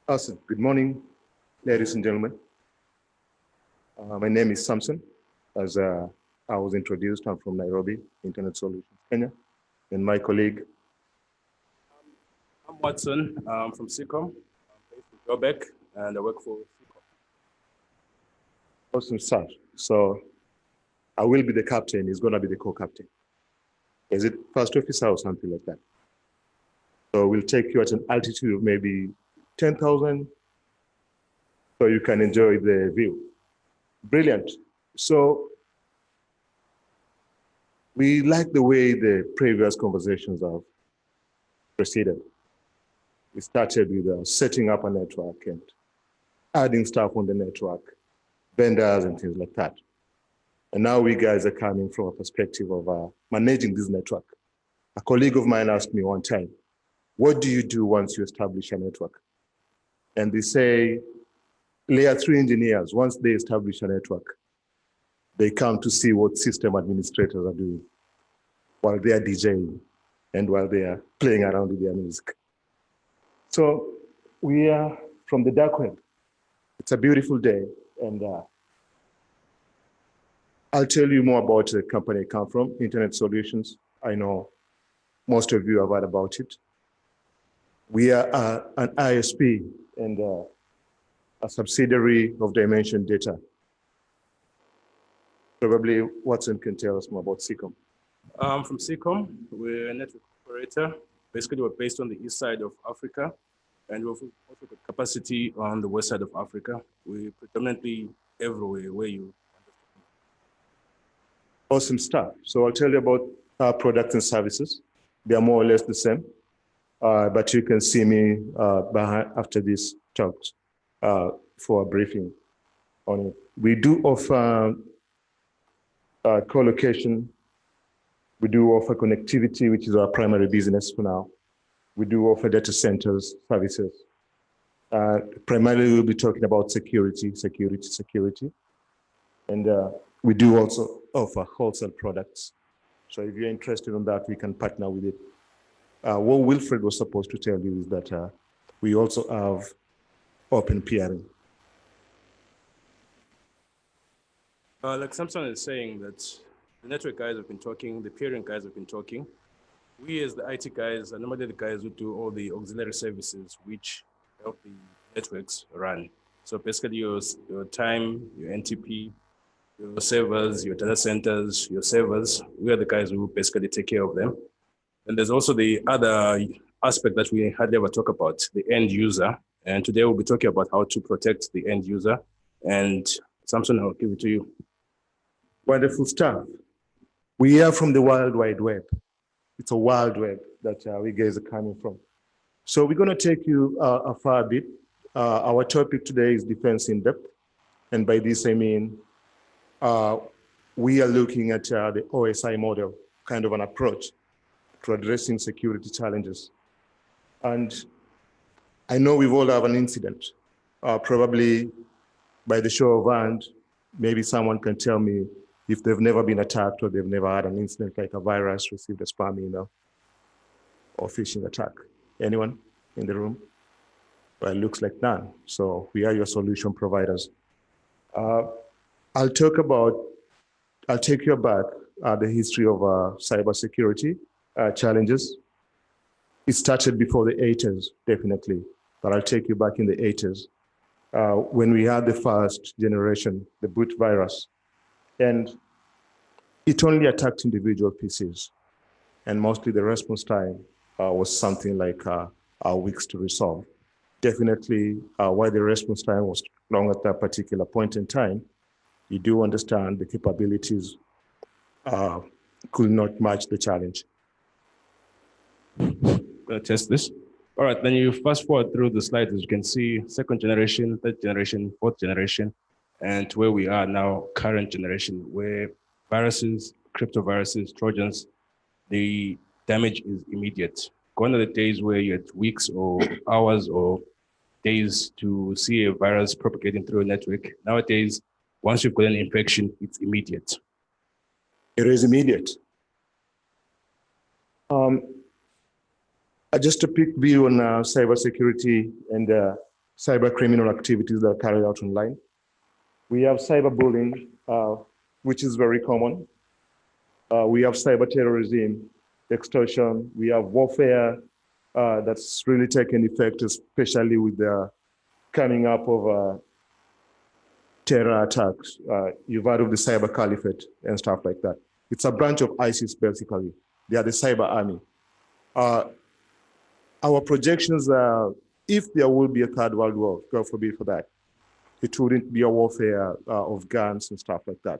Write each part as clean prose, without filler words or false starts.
Awesome. Good morning, ladies and gentlemen. My name is Samson. As I was introduced, I'm from Nairobi, Internet Solutions, Kenya. And my colleague. I'm Watson. I'm from SEACOM. I'm based in Quebec, and I work for SEACOM. Awesome stuff. So I will be the captain. He's going to be the co-captain. Is it first officer or something like that? So we'll take you at an altitude of maybe 10,000 so you can enjoy the view. Brilliant. So we like the way the previous conversations have proceeded. We started with setting up a network and adding stuff on the network, vendors and things like that. And now we guys are coming from a perspective of managing this network. A colleague of mine asked me one time, what do you do once you establish a network? And they say, layer 3 engineers, once they establish a network, they come to see what system administrators are doing while they are DJing and while they are playing around with their music. So we are from the dark web. It's a beautiful day, and I'll tell you more about the company I come from, Internet Solutions. I know most of you have heard about it. We are an ISP and a subsidiary of Dimension Data. Probably Watson can tell us more about SEACOM. From SEACOM, we're a network operator. Basically, we're based on the east side of Africa, and we've also got capacity on the west side of Africa. We're predominantly everywhere where you understand. Awesome stuff. So I'll tell you about our products and services. They are more or less the same, but you can see me behind after this talk for a briefing on it. We do offer co-location. We do offer connectivity, which is our primary business for now. We do offer data centers services. Primarily, we'll be talking about security. And we do also offer wholesale products. So if you're interested in that, we can partner with it. What Wilfred was supposed to tell you is that we also have open peering. Like Samson is saying that the network guys have been talking, the peering guys have been talking. We as the IT guys are normally the guys who do all the auxiliary services which help the networks run. So basically your time, your NTP, your servers, your data centers, your servers, we are the guys who basically take care of them. And there's also the other aspect that we hardly ever talk about, the end user. And today we'll be talking about how to protect the end user. And Samson, I'll give it to you. Wonderful stuff. We are from the World Wide Web. It's a wild web that we guys are coming from. So we're going to take you a far bit. Our topic today is defense in depth. And by this, I mean, we are looking at the OSI model, kind of an approach to addressing security challenges. And I know we've all have an incident, probably by the show of hands, maybe someone can tell me if they've never been attacked or they've never had an incident like a virus, received a spam email, or phishing attack. Anyone in the room? Well, it looks like none. So we are your solution providers. I'll take you back the history of cybersecurity challenges. It started before the 80s, definitely, but I'll take you back in the 80s when we had the first generation, the boot virus. And it only attacked individual PCs. And mostly the response time was something like weeks to resolve. Definitely, why the response time was long at that particular point in time, you do understand the capabilities could not match the challenge. Gonna test this. All right, then you fast forward through the slides, as you can see, second generation, third generation, fourth generation, and to where we are now, current generation, where viruses, cryptoviruses, Trojans, the damage is immediate. Gone are the days where you had weeks or hours or days to see a virus propagating through a network. Nowadays, once you've got an infection, it's immediate. It is immediate. Just a quick view on cybersecurity and cyber criminal activities that are carried out online. We have cyberbullying, which is very common. We have cyber terrorism, extortion. We have warfare that's really taken effect, especially with the coming up of terror attacks. You've heard of the cyber caliphate and stuff like that. It's a branch of ISIS, basically. They are the cyber army. Our projections are, if there will be a third world war, God forbid for that, it wouldn't be a warfare of guns and stuff like that.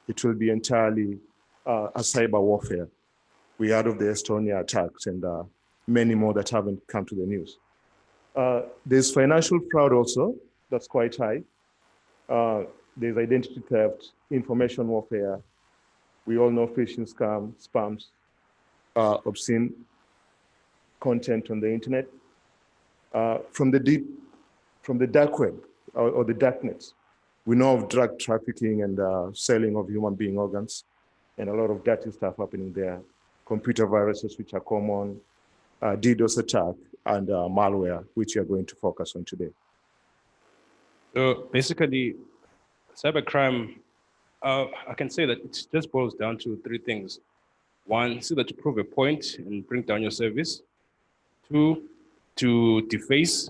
It will be entirely a cyber warfare. We heard of the Estonia attacks and many more that haven't come to the news. There's financial fraud also, that's quite high. There's identity theft, information warfare. We all know phishing scams, spams, obscene content on the internet. From the dark web or the darknets, we know of drug trafficking and selling of human being organs and a lot of dirty stuff happening there. Computer viruses, which are common, DDoS attack, and malware, which we are going to focus on today. So basically, cybercrime, I can say that it just boils down to three things. One, so that you prove a point and bring down your service. Two, to deface,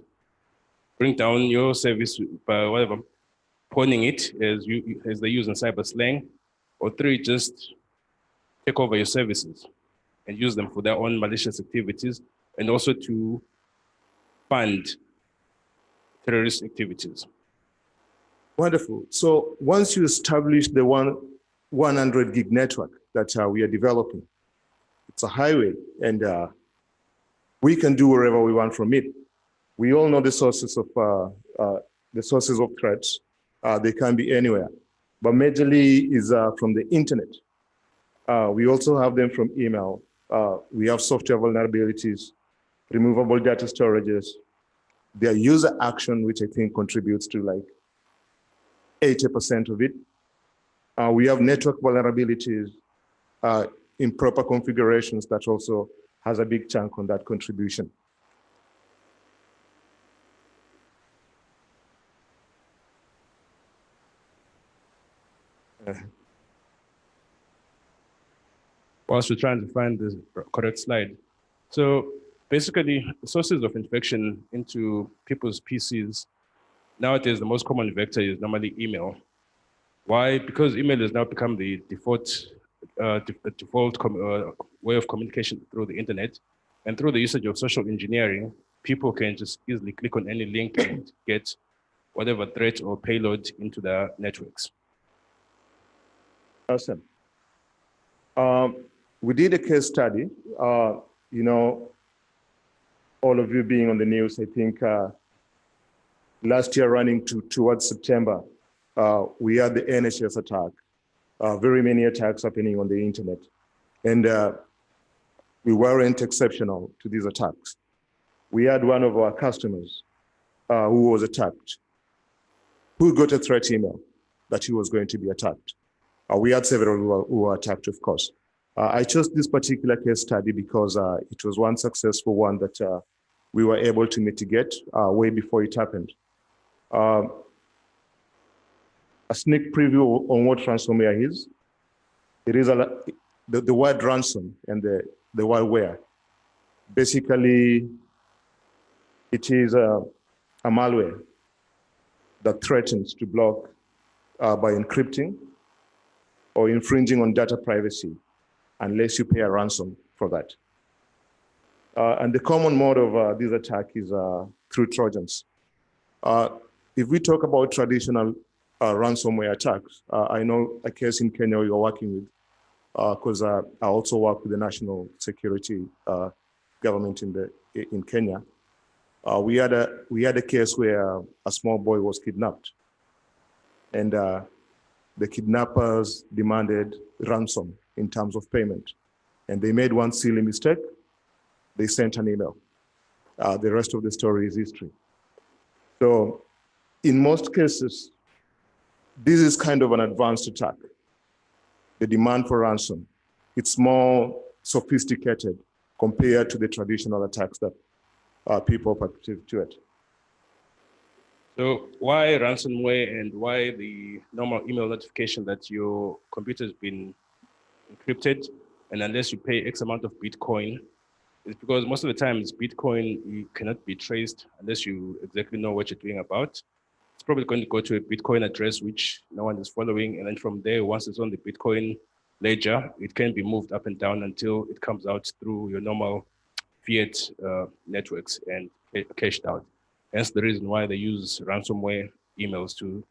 bring down your service by whatever, pawning it as they use in cyber slang. Or three, just take over your services and use them for their own malicious activities, and also to fund terrorist activities. Wonderful. So once you establish the 100 gig network that we are developing, it's a highway, and we can do wherever we want from it. We all know the sources of threats. They can be anywhere, but majorly is from the internet. We also have them from email. We have software vulnerabilities, removable data storages. Their user action, which I think contributes to like 80% of it. We have network vulnerabilities, improper configurations that also has a big chunk on that contribution. Whilst we're trying to find the correct slide. So basically, sources of infection into people's PCs, nowadays the most common vector is normally email. Why? Because email has now become the default way of communication through the internet. And through the usage of social engineering, people can just easily click on any link and get whatever threat or payload into their networks. Awesome. We did a case study. You know, all of you being on the news, I think last year running towards September, we had the NHS attack. Very many attacks happening on the internet. And we weren't exceptional to these attacks. We had one of our customers who was attacked, who got a threat email that he was going to be attacked. We had several who were attacked, of course. I chose this particular case study because it was one successful one that we were able to mitigate way before it happened. A sneak preview on what ransomware is. It is the word ransom and the word where. Basically, it is a malware that threatens to block by encrypting or infringing on data privacy unless you pay a ransom for that. And the common mode of this attack is through Trojans. If we talk about traditional ransomware attacks, I know a case in Kenya we are working with, because I also work with the national security government in Kenya. We had a case where a small boy was kidnapped, and the kidnappers demanded ransom in terms of payment, and they made one silly mistake. They sent an email. The rest of the story is history. So, in most cases, this is kind of an advanced attack. The demand for ransom, it's more sophisticated compared to the traditional attacks that people participate to it. So why ransomware and why the normal email notification that your computer has been encrypted, and unless you pay X amount of Bitcoin, is because most of the times Bitcoin cannot be traced unless you exactly know what you're doing about. It's probably going to go to a Bitcoin address which no one is following, and then from there, once it's on the Bitcoin ledger, it can be moved up and down until it comes out through your normal fiat networks and cashed out. Hence the reason why they use ransomware emails to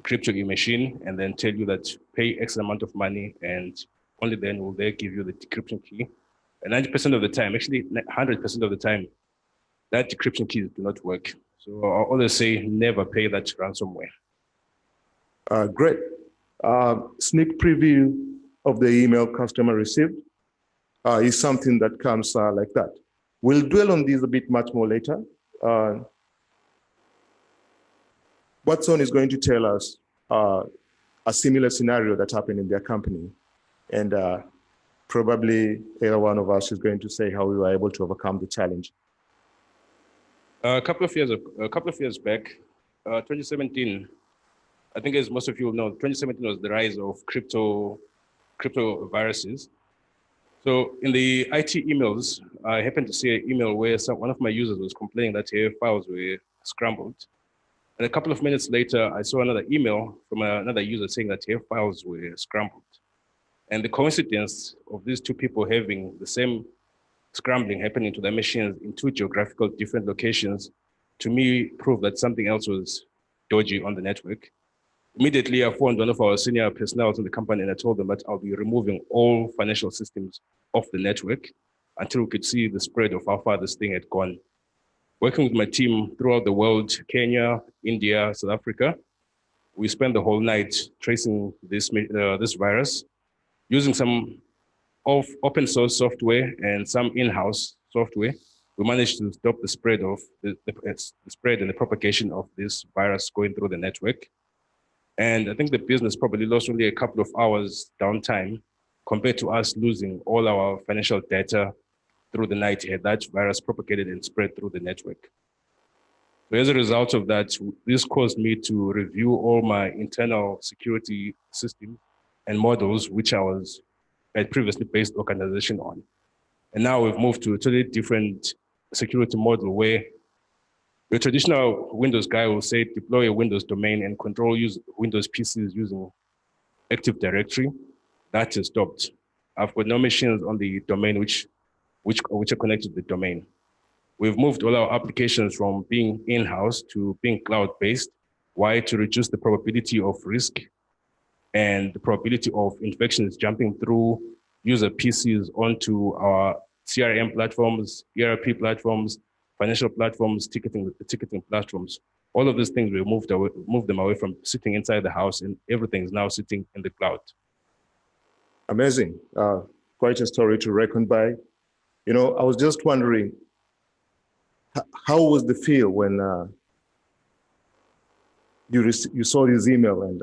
encrypt your machine and then tell you that pay X amount of money, and only then will they give you the decryption key. And 90% of the time, actually 100% of the time, that decryption keys do not work. So I always say never pay that ransomware. Great. Sneak preview of the email customer received is something that comes like that. We'll dwell on this a bit much more later. Watson is going to tell us a similar scenario that happened in their company. And probably either one of us is going to say how we were able to overcome the challenge. A couple of years back, 2017, I think as most of you will know, 2017 was the rise of crypto viruses. So in the IT emails, I happened to see an email where one of my users was complaining that her files were scrambled. And a couple of minutes later, I saw another email from another user saying that her files were scrambled. And the coincidence of these two people having the same scrambling happening to their machines in two geographical different locations, to me, proved that something else was dodgy on the network. Immediately, I phoned one of our senior personnel in the company and I told them that I'll be removing all financial systems off the network until we could see the spread of how far this thing had gone. Working with my team throughout the world, Kenya, India, South Africa, we spent the whole night tracing this virus using some open source software and some in-house software. We managed to stop the spread of the spread and the propagation of this virus going through the network. And I think the business probably lost only a couple of hours downtime compared to us losing all our financial data through the night had that virus propagated and spread through the network. So as a result of that, this caused me to review all my internal security systems and models, which I had previously based organization on. And now we've moved to a totally different security model where your traditional Windows guy will say, deploy a Windows domain and control Windows PCs using Active Directory. That is stopped. I've got no machines on the domain which are connected to the domain. We've moved all our applications from being in-house to being cloud-based. Why? To reduce the probability of risk and the probability of infections jumping through user PCs onto our CRM platforms, ERP platforms, financial platforms, ticketing platforms. All of these things, we moved them away from sitting inside the house, and everything is now sitting in the cloud. Amazing. Quite a story to reckon by. You know, I was just wondering, how was the feel when you saw this email, and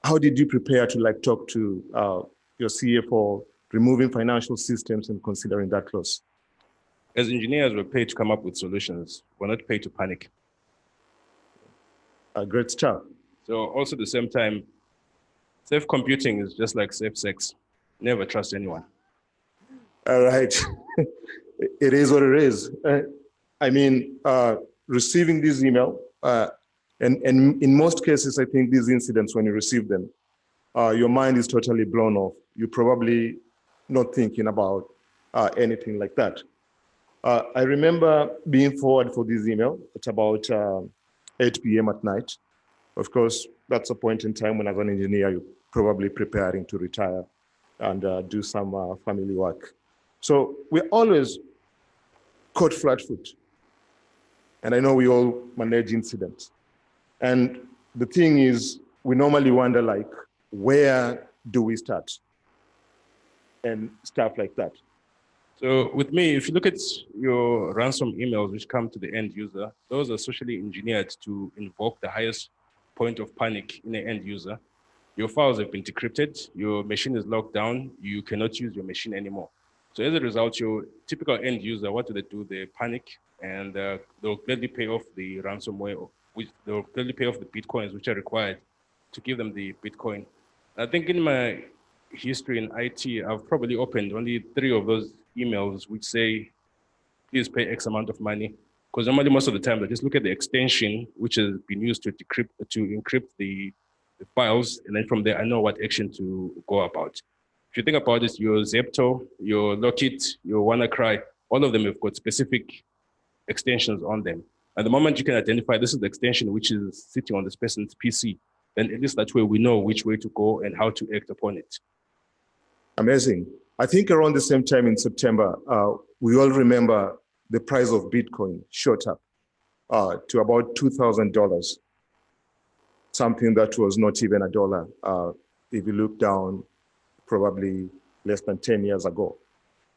how did you prepare to talk to your CFO, removing financial systems and considering that loss? As engineers, we're paid to come up with solutions. We're not paid to panic. Great stuff. So also at the same time, safe computing is just like safe sex. Never trust anyone. All right. It is what it is. I mean, receiving this email, and in most cases, I think these incidents, when you receive them, your mind is totally blown off. You're probably not thinking about anything like that. I remember being forwarded for this email at about 8 p.m. at night. Of course, that's a point in time when, as an engineer, you're probably preparing to retire and do some family work. So we're always caught flat-foot. And I know we all manage incidents. And the thing is, we normally wonder, where do we start? And stuff like that. So with me, if you look at your ransom emails which come to the end user, those are socially engineered to invoke the highest point of panic in the end user. Your files have been decrypted, your machine is locked down, you cannot use your machine anymore. So as a result, your typical end user, what do? They panic, and they'll gladly pay off the ransomware, which they'll gladly pay off the Bitcoins which are required to give them the Bitcoin. I think in my history in IT, I've probably opened only 3 of those emails which say, please pay X amount of money. Because normally most of the time, they just look at the extension which has been used to encrypt the files, and then from there, I know what action to go about. If you think about it, your Zepto, your Lockit, your WannaCry, all of them have got specific extensions on them. And the moment you can identify this is the extension which is sitting on this person's PC, then at least that way we know which way to go and how to act upon it. Amazing. I think around the same time in September, we all remember the price of Bitcoin shot up to about $2,000, something that was not even a dollar. If you look down, probably less than 10 years ago.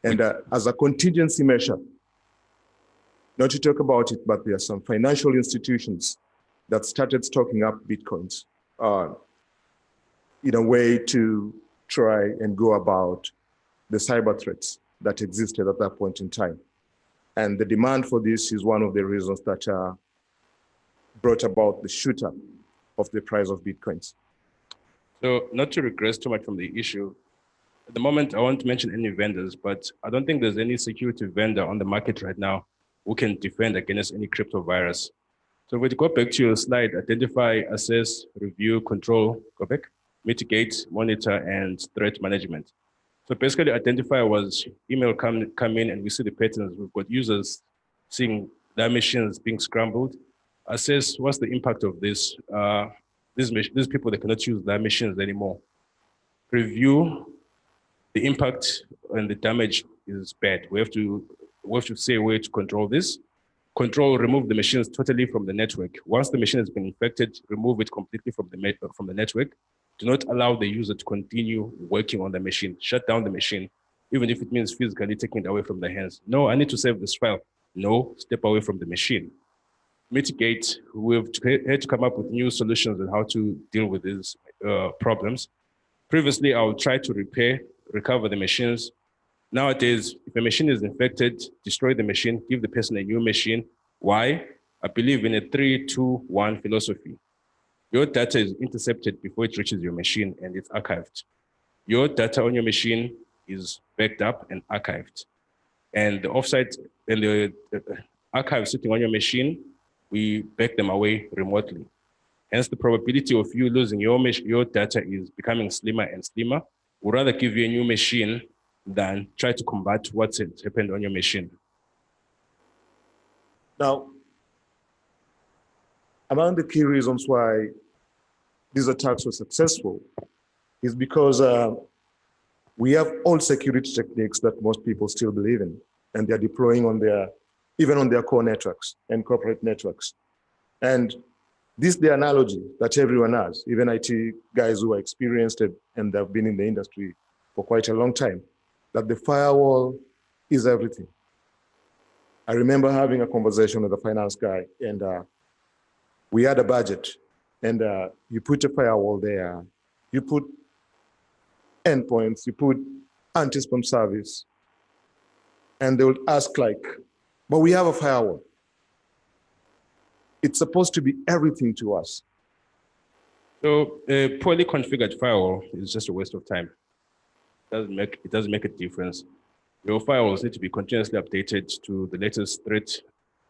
And as a contingency measure, not to talk about it, but there are some financial institutions that started stocking up Bitcoins in a way to try and go about the cyber threats that existed at that point in time. And the demand for this is one of the reasons that brought about the shoot up of the price of Bitcoins. So not to regress too much from the issue, at the moment, I won't mention any vendors, but I don't think there's any security vendor on the market right now who can defend against any crypto virus. So if we go back to your slide, identify, assess, review, control, go back, mitigate, monitor, and threat management. So basically identify was email come in and we see the patterns. We've got users seeing their machines being scrambled. Assess what's the impact of this. These people, they cannot use their machines anymore. Review the impact and the damage is bad. We have to say a way to control this. Control, remove the machines totally from the network. Once the machine has been infected, remove it completely from the network. Do not allow the user to continue working on the machine. Shut down the machine, even if it means physically taking it away from their hands. No, I need to save this file. No, step away from the machine. Mitigate, we've had to come up with new solutions on how to deal with these problems. Previously, I would try to recover the machines. Nowadays, if a machine is infected, destroy the machine, give the person a new machine. Why? I believe in a 3-2-1 philosophy. Your data is intercepted before it reaches your machine and it's archived. Your data on your machine is backed up and archived. And the offsite and the archive sitting on your machine, we back them away remotely. Hence, the probability of you losing your data is becoming slimmer and slimmer. We'd rather give you a new machine than try to combat what's happened on your machine. Now, among the key reasons why these attacks were successful is because we have all security techniques that most people still believe in, and they're deploying even on their core networks and corporate networks. And this is the analogy that everyone has, even IT guys who are experienced and have been in the industry for quite a long time, that the firewall is everything. I remember having a conversation with a finance guy, and we had a budget, and you put a firewall there, you put endpoints, you put anti-spam service, and they would ask like, but we have a firewall. It's supposed to be everything to us. So a poorly configured firewall is just a waste of time. It doesn't make a difference. Your firewalls need to be continuously updated to the latest threat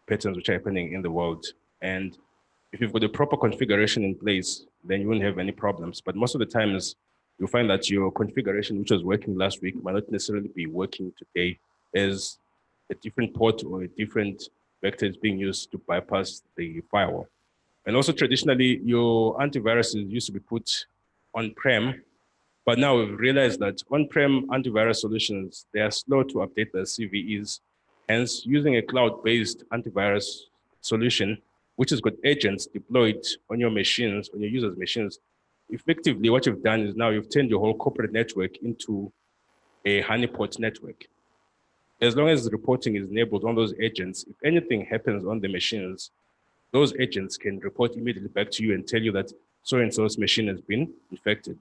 patterns which are happening in the world. And if you've got the proper configuration in place, then you won't have any problems. But most of the times, you'll find that your configuration, which was working last week, might not necessarily be working today, as a different port or a different vector is being used to bypass the firewall. And also traditionally, your antiviruses used to be put on-prem, but now we've realized that on-prem antivirus solutions, they are slow to update the CVEs. Hence, using a cloud-based antivirus solution, which has got agents deployed on your machines, on your users' machines, effectively what you've done is now you've turned your whole corporate network into a honeypot network. As long as reporting is enabled on those agents, if anything happens on the machines, those agents can report immediately back to you and tell you that so-and-so's machine has been infected.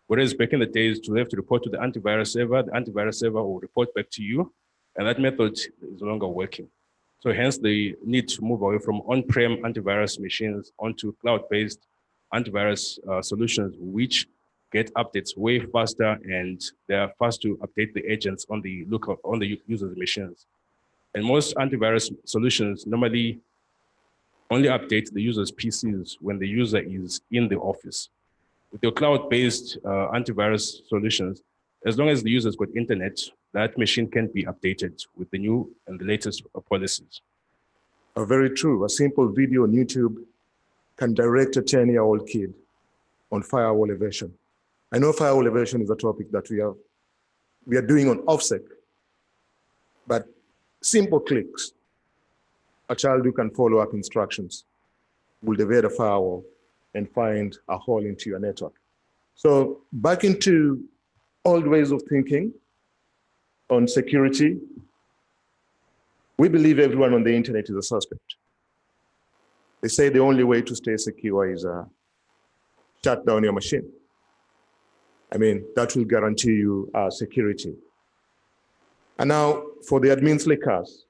Whereas back in the days, you have to report to the antivirus server will report back to you, and that method is no longer working. So hence the need to move away from on-prem antivirus machines onto cloud-based antivirus solutions, which get updates way faster, and they are fast to update the agents on the user's machines. And most antivirus solutions normally only update the user's PCs when the user is in the office. With your cloud-based antivirus solutions, as long as the user's got internet, that machine can be updated with the new and the latest policies. Very true. A simple video on YouTube can direct a 10-year-old kid on firewall evasion. I know firewall evasion is a topic that we are doing on OffSec, but simple clicks, a child who can follow up instructions will evade a firewall and find a hole into your network. So back into old ways of thinking on security, we believe everyone on the internet is a suspect. They say the only way to stay secure is shut down your machine. I mean, that will guarantee you security. And now for the admins like us,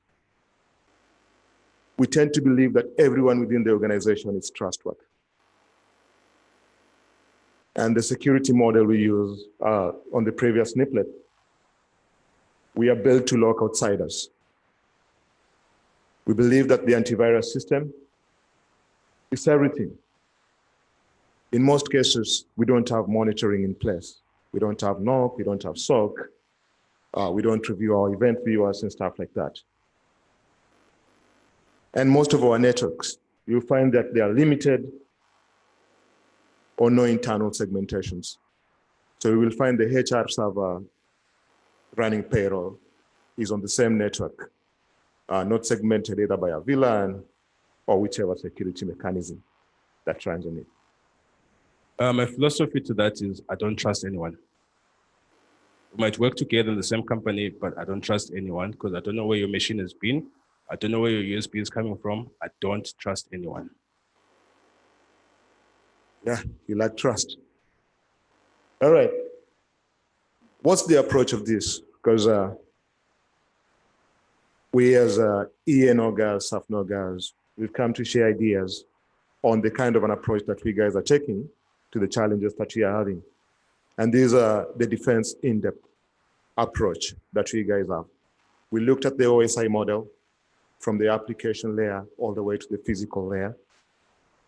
we tend to believe that everyone within the organization is trustworthy. And the security model we use on the previous snippet, we are built to lock outsiders. We believe that the antivirus system is everything. In most cases, we don't have monitoring in place. We don't have NOC, we don't have SOC, we don't review our event viewers and stuff like that. And most of our networks, you'll find that they are limited or no internal segmentations. So you will find the HR server running payroll is on the same network, not segmented either by a VLAN or whichever security mechanism that runs on it. My philosophy to that is I don't trust anyone. We might work together in the same company, but I don't trust anyone because I don't know where your machine has been. I don't know where your USB is coming from. I don't trust anyone. Yeah, you lack trust. All right. What's the approach of this? Because we as ENOGAs, SAFNOGAs, we've come to share ideas on the kind of an approach that we guys are taking to the challenges that we are having. And these are the defense in-depth approach that we guys have. We looked at the OSI model from the application layer all the way to the physical layer.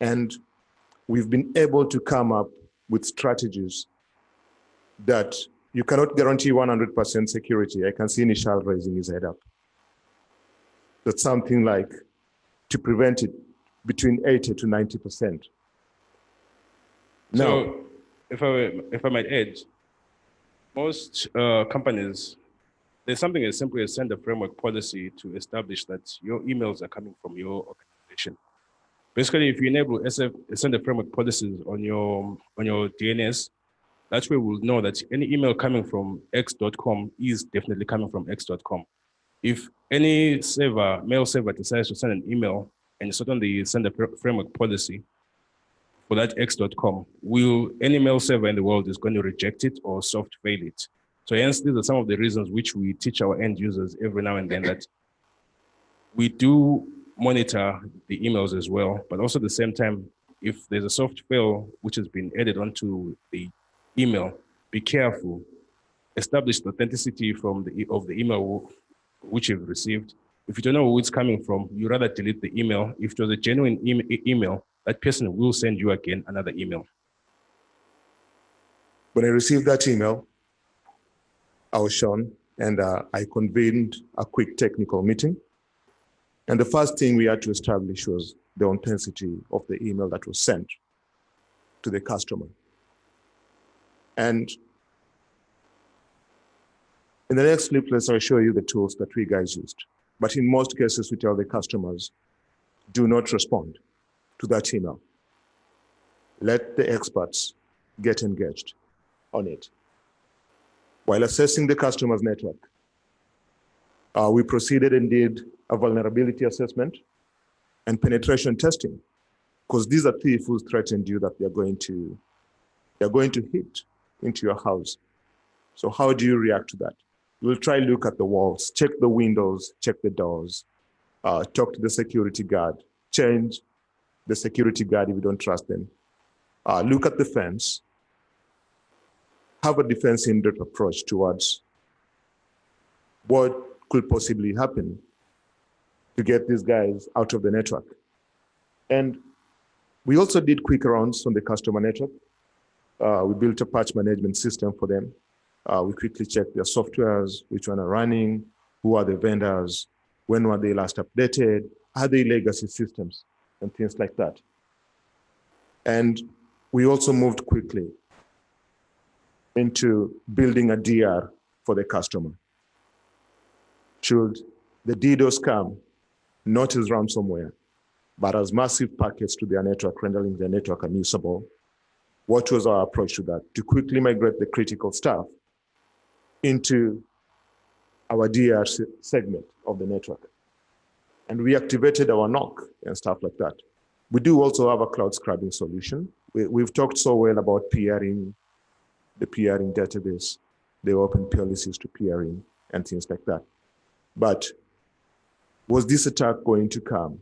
And we've been able to come up with strategies that you cannot guarantee 100% security. I can see Nishal raising his head up. That's something like to prevent it between 80 to 90%. Now, so if I might add, most companies, there's something as simple as send a framework policy to establish that your emails are coming from your organization. Basically, if you enable send a framework policies on your DNS, that's where we'll know that any email coming from x.com is definitely coming from x.com. If any server, mail server decides to send an email and it's not on the send a framework policy for that x.com, any mail server in the world is going to reject it or soft fail it. So hence, these are some of the reasons which we teach our end users every now and then that we do monitor the emails as well, but also at the same time, if there's a soft fail which has been added onto the email, be careful. Establish the authenticity of the email which you've received. If you don't know who it's coming from, you rather delete the email. If it was a genuine email, that person will send you again another email. when I received that email, I was shown and I convened a quick technical meeting. And the first thing we had to establish was the authenticity of the email that was sent to the customer. And in the next clip, I'll show you the tools that we guys used. But in most cases, we tell the customers, do not respond to that email. Let the experts get engaged on it. While assessing the customer's network, we proceeded and did a vulnerability assessment and penetration testing, because these are thieves who threatened you that they're going to hit into your house. So how do you react to that? You'll try look at the walls, check the windows, check the doors, talk to the security guard, change the security guard if you don't trust them. Look at the fence, have a defensive approach towards what could possibly happen to get these guys out of the network. And we also did quick rounds on the customer network. We built a patch management system for them. We quickly checked their softwares, which one are running, who are the vendors, when were they last updated, are they legacy systems, and things like that. And we also moved quickly into building a DR for the customer. Should the DDoS come, not as ransomware, but as massive packets to their network, rendering their network unusable, what was our approach to that? To quickly migrate the critical stuff into our DR segment of the network. And we activated our NOC and stuff like that. We do also have a cloud scrubbing solution. We've talked so well about peering, the peering database, the open policies to peering and things like that. But was this attack going to come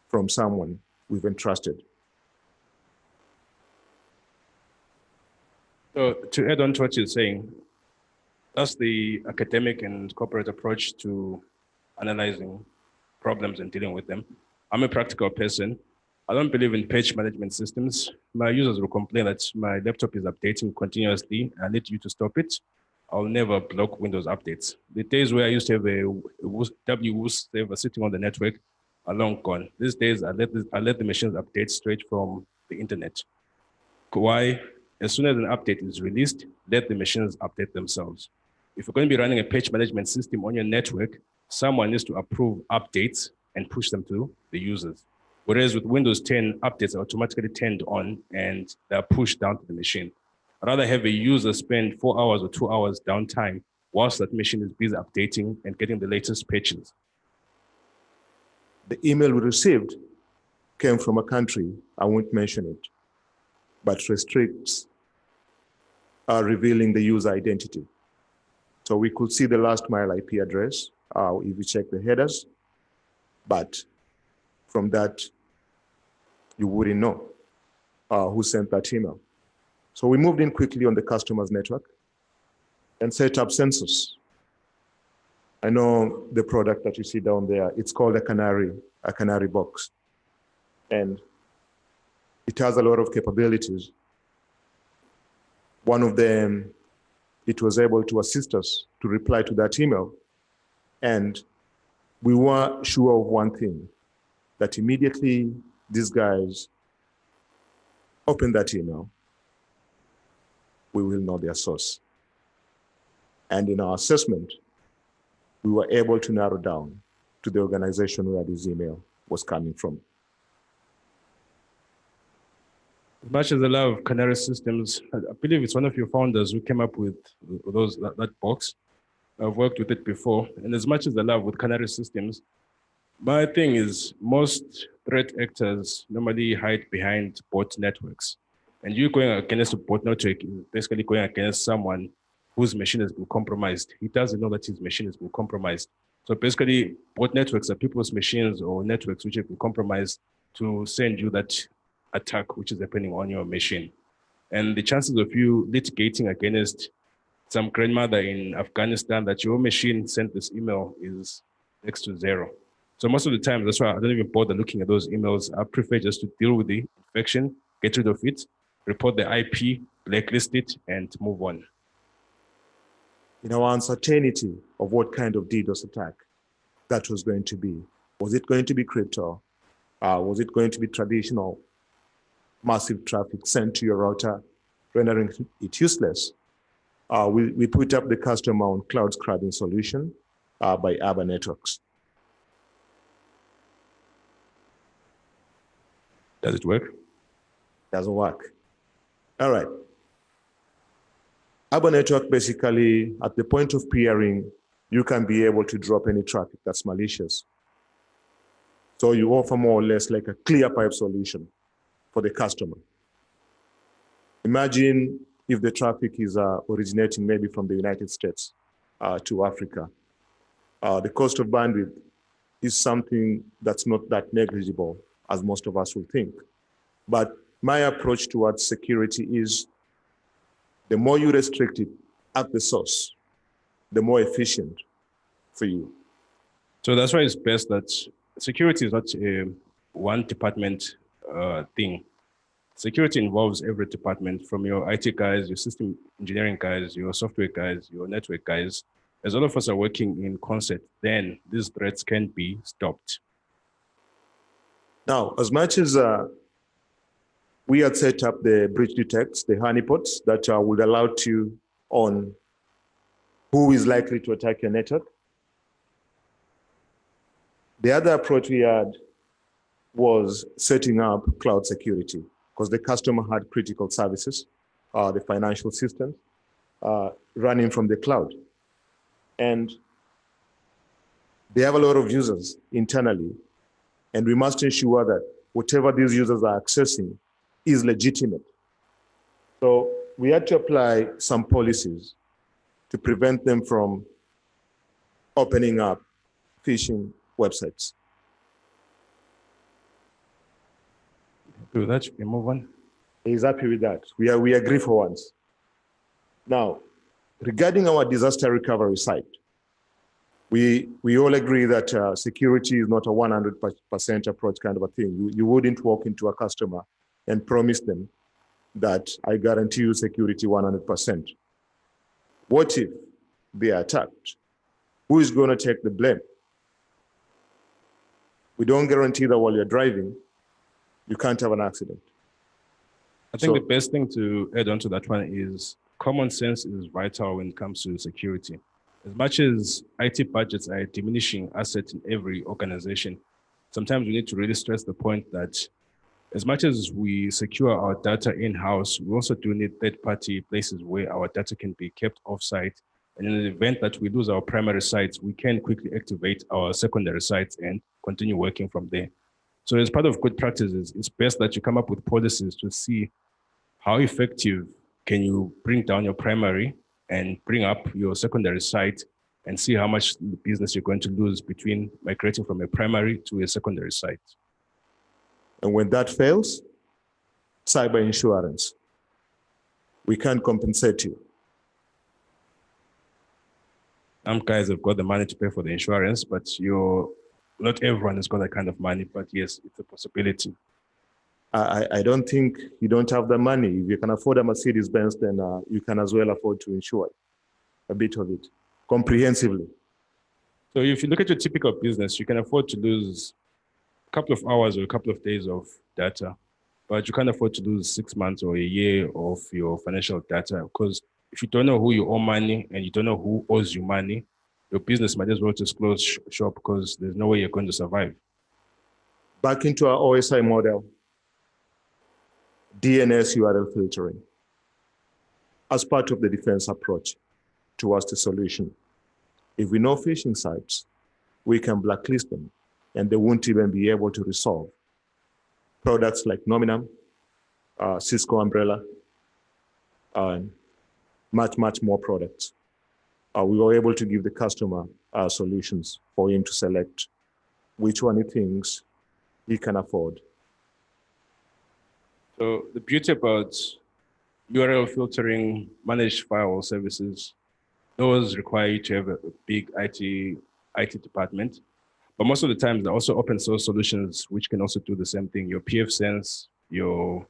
from someone we've entrusted? So to add on to what you're saying, that's the academic and corporate approach to analyzing problems and dealing with them. I'm a practical person. I don't believe in patch management systems. My users will complain that my laptop is updating continuously. I need you to stop it. I'll never block Windows updates. The days where I used to have a WWOOS server sitting on the network are long gone. These days, I let the machines update straight from the internet. Why? As soon as an update is released, let the machines update themselves. If you're going to be running a patch management system on your network, someone needs to approve updates and push them to the users. Whereas with Windows 10, updates are automatically turned on and they're pushed down to the machine. I'd rather have a user spend 4 hours or 2 hours downtime whilst that machine is busy updating and getting the latest patches. The email we received came from a country, I won't mention it, but restricts revealing the user identity. So we could see the last mile IP address if you check the headers, but from that, you wouldn't know who sent that email. So we moved in quickly on the customer's network and set up sensors. I know the product that you see down there, it's called a canary box. And it has a lot of capabilities. One of them, it was able to assist us to reply to that email. And we were sure of one thing, that immediately these guys open that email, we will know their source. And in our assessment, we were able to narrow down to the organization where this email was coming from. As much as I love Canary Systems, I believe it's one of your founders who came up with that box. I've worked with it before. And as much as I love with Canary Systems, my thing is most threat actors normally hide behind bot networks. And you going against a bot network is basically going against someone whose machine has been compromised. He doesn't know that his machine has been compromised. So basically, bot networks are people's machines or networks which have been compromised to send you that attack which is happening on your machine. And the chances of you litigating against some grandmother in Afghanistan that your machine sent this email is next to zero. So most of the time, that's why I don't even bother looking at those emails. I prefer just to deal with the infection, get rid of it, report the IP, blacklist it, and move on. In our uncertainty of what kind of DDoS attack that was going to be, was it going to be crypto? Was it going to be traditional massive traffic sent to your router, rendering it useless? We put up the customer on cloud scrubbing solution by Oduour Networks. Does it work? Doesn't work. All right. Oduour Network, basically, at the point of peering, you can be able to drop any traffic that's malicious. So you offer more or less like a clear pipe solution for the customer. Imagine if the traffic is originating maybe from the United States to Africa. The cost of bandwidth is something that's not that negligible as most of us will think. But my approach towards security is the more you restrict it at the source, the more efficient for you. So that's why it's best that security is not a one department thing. Security involves every department, from your IT guys, your system engineering guys, your software guys, your network guys. As all of us are working in concert, then these threats can be stopped. Now, as much as we had set up the breach detects, the honeypots that would alert you on who is likely to attack your network, the other approach we had was setting up cloud security, because the customer had critical services, the financial systems, running from the cloud. And they have a lot of users internally, and we must ensure that whatever these users are accessing is legitimate. So we had to apply some policies to prevent them from opening up phishing websites. Do that, we move on. He's happy with that. We agree for once. Now, regarding our disaster recovery site, we all agree that security is not a 100% approach kind of a thing. You wouldn't walk into a customer and promise them that I guarantee you security 100%. What if they are attacked? Who is going to take the blame? We don't guarantee that while you're driving, you can't have an accident. I think the best thing to add on to that one is common sense is vital when it comes to security. As much as IT budgets are a diminishing asset in every organization, sometimes we need to really stress the point that as much as we secure our data in-house, we also do need third-party places where our data can be kept off-site. And in the event that we lose our primary sites, we can quickly activate our secondary sites and continue working from there. So as part of good practices, it's best that you come up with policies to see how effective can you bring down your primary and bring up your secondary site and see how much business you're going to lose between migrating from a primary to a secondary site. And when that fails, cyber insurance. We can't compensate you. Some guys have got the money to pay for the insurance, but not everyone has got that kind of money, but yes, it's a possibility. I don't think you don't have the money. If you can afford a Mercedes-Benz, then you can as well afford to insure a bit of it comprehensively. So if you look at your typical business, you can afford to lose a couple of hours or a couple of days of data, but you can't afford to lose 6 months or a year of your financial data, because if you don't know who you owe money and you don't know who owes you money, your business might as well just close shop, because there's no way you're going to survive. Back into our OSI model, DNS URL filtering as part of the defense approach towards the solution. If we know phishing sites, we can blacklist them and they won't even be able to resolve. Products like Nominum, Cisco Umbrella, and much more products. We were able to give the customer solutions for him to select which one he thinks he can afford. So the beauty about URL filtering, managed firewall services, those require you to have a big IT department. But most of the time, there are also open source solutions which can also do the same thing. Your pfSense, your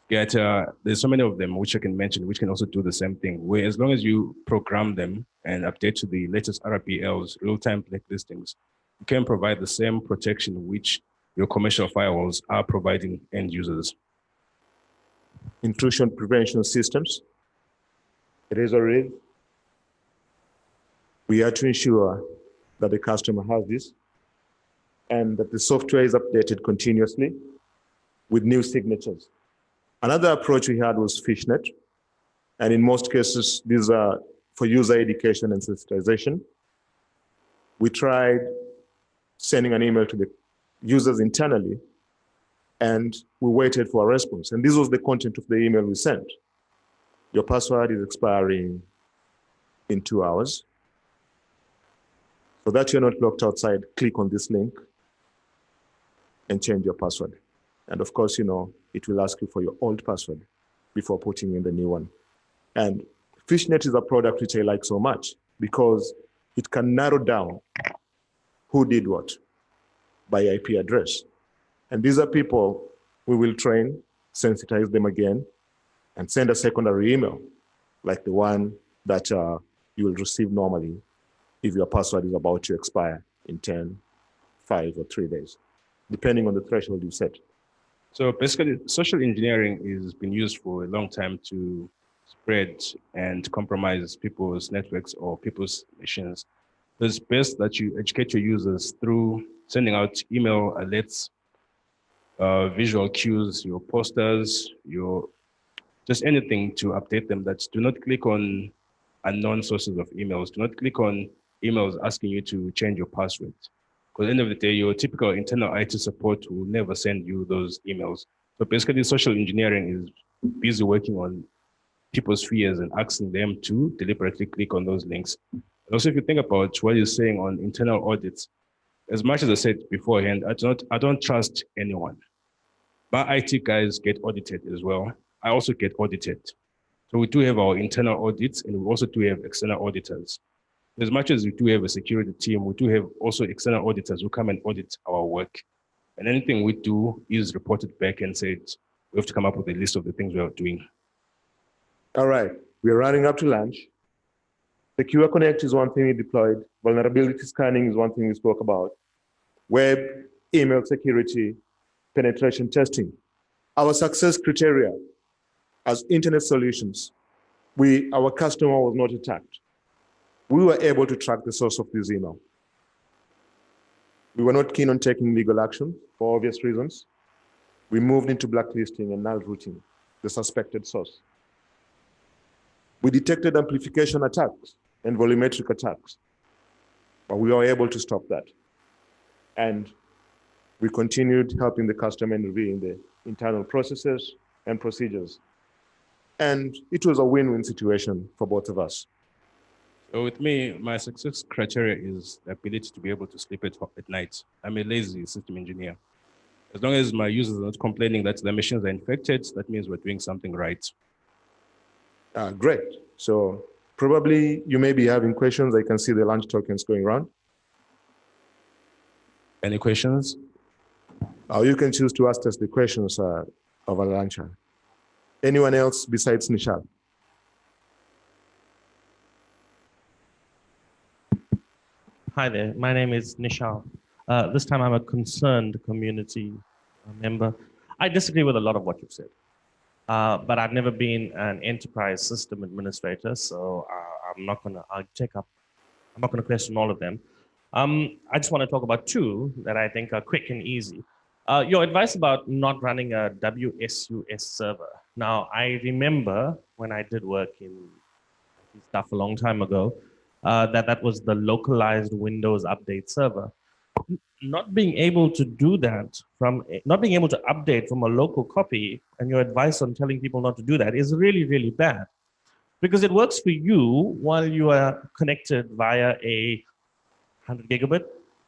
Getter, there's so many of them which I can mention, which can also do the same thing, where as long as you program them and update to the latest RPLs, real-time blacklistings, you can provide the same protection which your commercial firewalls are providing end users. Intrusion prevention systems. It is already. We have to ensure that the customer has this and that the software is updated continuously with new signatures. Another approach we had was fishnet. And in most cases, these are for user education and sensitization. We tried sending an email to the users internally, and we waited for a response. And this was the content of the email we sent. Your password is expiring in 2 hours. So that you're not locked outside, click on this link and change your password. And of course, it will ask you for your old password before putting in the new one. And FishNet is a product which I like so much because it can narrow down who did what by IP address. And these are people we will train, sensitize them again, and send a secondary email, like the one that you will receive normally if your password is about to expire in 10, 5, or 3 days, depending on the threshold you set. So basically, social engineering has been used for a long time to spread and compromise people's networks or people's machines. It's best that you educate your users through sending out email alerts, visual cues, your posters, just anything to update them. That do not click on unknown sources of emails. Do not click on emails asking you to change your password. Because at the end of the day, your typical internal IT support will never send you those emails. So basically, social engineering is busy working on people's fears and asking them to deliberately click on those links. And also, if you think about what you're saying on internal audits, as much as I said beforehand, I don't trust anyone. My IT guys get audited as well. I also get audited. So we do have our internal audits, and we also do have external auditors. As much as we do have a security team, we do have also external auditors who come and audit our work. And anything we do is reported back and said, we have to come up with a list of the things we are doing. All right, we're running up to lunch. Secure Connect is one thing we deployed. Vulnerability scanning is one thing we spoke about. Web, email security, penetration testing. Our success criteria as internet solutions, our customer was not attacked. We were able to track the source of this email. We were not keen on taking legal action for obvious reasons. We moved into blacklisting and null routing the suspected source. We detected amplification attacks and volumetric attacks, but we were able to stop that. And we continued helping the customer in reviewing the internal processes and procedures. And it was a win-win situation for both of us. So with me, my success criteria is the ability to be able to sleep at night. I'm a lazy system engineer. As long as my users are not complaining that the machines are infected, that means we're doing something right. Great. So probably you may be having questions. I can see the lunch tokens going around. Any questions? You can choose to ask us the questions over lunch. Anyone else besides Nishal? Hi there, my name is Nishal. This time I'm a concerned community member. I disagree with a lot of what you've said, but I've never been an enterprise system administrator, so I'm not going to question all of them. I just want to talk about two that I think are quick and easy. Your advice about not running a WSUS server. Now, I remember when I did work in stuff a long time ago, that was the localized Windows update server. Not being able to do that not being able to update from a local copy, and your advice on telling people not to do that is really, really bad. Because it works for you while you are connected via a 100 gigabit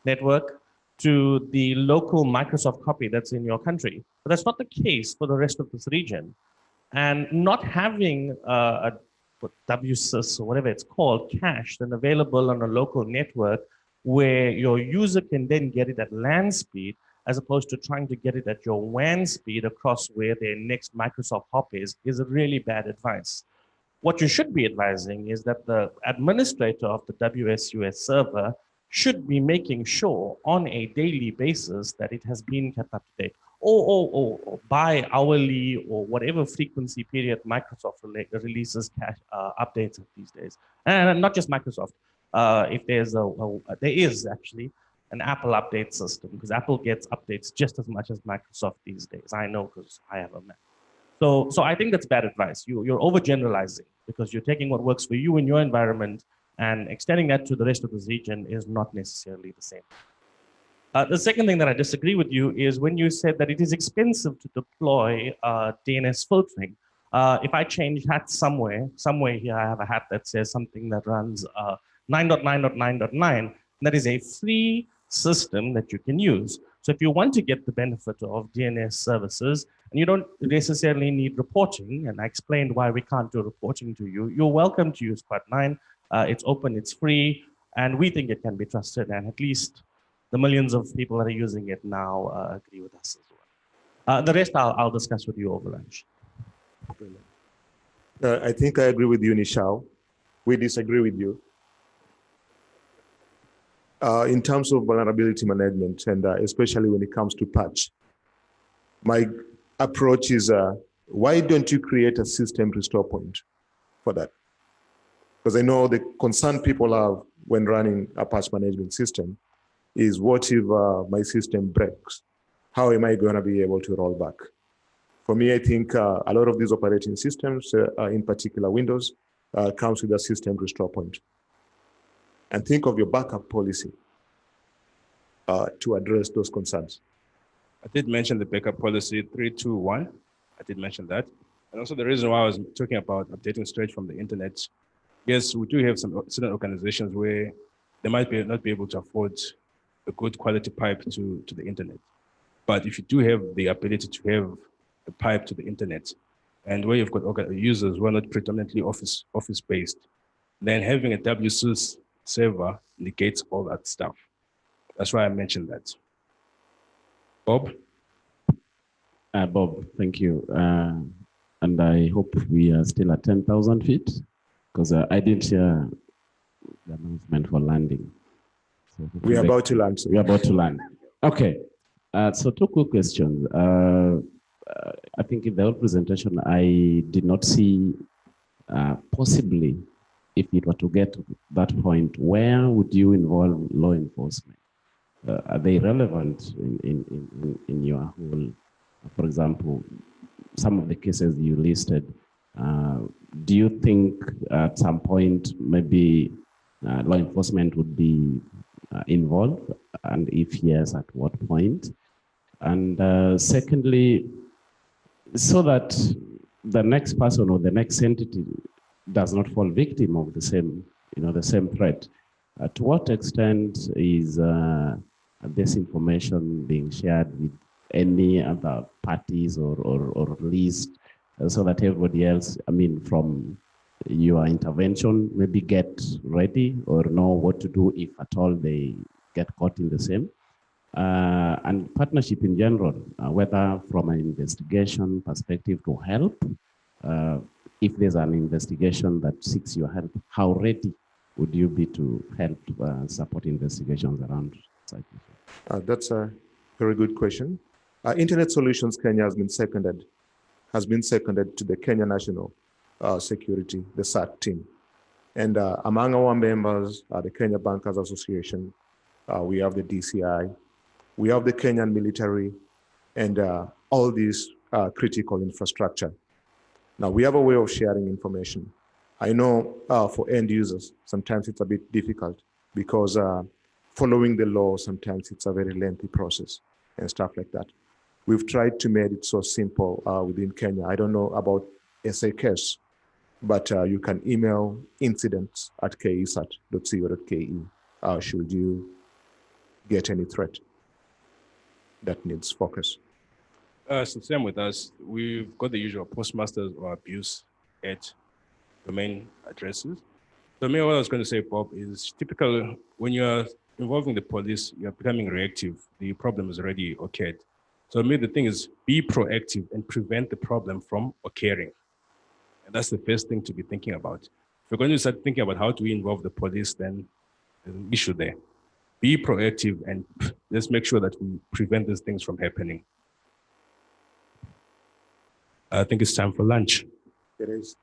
network to the local Microsoft copy that's in your country. But that's not the case for the rest of this region. And not having a WSUS or whatever it's called, cached and available on a local network where your user can then get it at LAN speed, as opposed to trying to get it at your WAN speed across where their next Microsoft hop is a really bad advice. What you should be advising is that the administrator of the WSUS server should be making sure on a daily basis that it has been kept up to date, or by hourly or whatever frequency period Microsoft releases updates these days. And not just Microsoft. If there is actually an Apple update system, because Apple gets updates just as much as Microsoft these days. I know because I have a Mac. So I think that's bad advice. You're overgeneralizing because you're taking what works for you in your environment and extending that to the rest of this region is not necessarily the same. The second thing that I disagree with you is when you said that it is expensive to deploy DNS filtering. if I change hats somewhere here, I have a hat that says something that runs 9.9.9.9, that is a free system that you can use. So if you want to get the benefit of DNS services, and you don't necessarily need reporting, and I explained why we can't do reporting to you, you're welcome to use Quad 9. It's open, it's free, and we think it can be trusted, and at least the millions of people that are using it now agree with us as well. The rest I'll discuss with you over lunch. I think I agree with you, Nishao. We disagree with you. In terms of vulnerability management, and especially when it comes to patch, my approach is, why don't you create a system restore point for that? Because I know the concern people have when running a patch management system is, what if my system breaks? How am I going to be able to roll back? For me, I think a lot of these operating systems, in particular Windows, comes with a system restore point. And think of your backup policy to address those concerns. I did mention the backup policy 321. I did mention that. And also the reason why I was talking about updating storage from the internet, yes, we do have some certain organizations where they might not be able to afford a good quality pipe to the internet. But if you do have the ability to have a pipe to the internet, and where you've got users who are not predominantly office-based, then having a WSUS server negates all that stuff. That's why I mentioned that. Bob? Bob, thank you. And I hope we are still at 10,000 feet, because I didn't hear the announcement for landing. So we are about to land. We are about to land. Okay. So two quick questions. I think in the whole presentation, I did not see possibly, if it were to get to that point, where would you involve law enforcement? Are they relevant in your whole, for example, some of the cases you listed? Do you think at some point maybe law enforcement would be involved? And if yes, at what point? And secondly, so that the next person or the next entity does not fall victim of the same, the same threat. To what extent is this information being shared with any other parties or released so that everybody else, from your intervention, maybe get ready or know what to do if at all they get caught in the same? And partnership in general, whether from an investigation perspective to help, if there's an investigation that seeks your help, how ready would you be to help support investigations around such issues? That's a very good question. Internet Solutions Kenya has been seconded to the Kenya National Security, the SAT team. And among our members are the Kenya Bankers Association, we have the DCI, we have the Kenyan military, and all these critical infrastructure. Now, we have a way of sharing information. I know for end users, sometimes it's a bit difficult because following the law, sometimes it's a very lengthy process and stuff like that. We've tried to make it so simple within Kenya. I don't know about SACS, but you can email incidents@kesat.co.ke should you get any threat that needs focus. So same with us. We've got the usual postmasters or abuse at domain addresses. So me, what I was going to say, Bob, is typical when you're involving the police, you're becoming reactive. The problem is already occurred. So me, the thing is be proactive and prevent the problem from occurring. And that's the first thing to be thinking about. If we're going to start thinking about how do we involve the police, then there's an issue there. Be proactive and let's make sure that we prevent these things from happening. I think it's time for lunch. It is.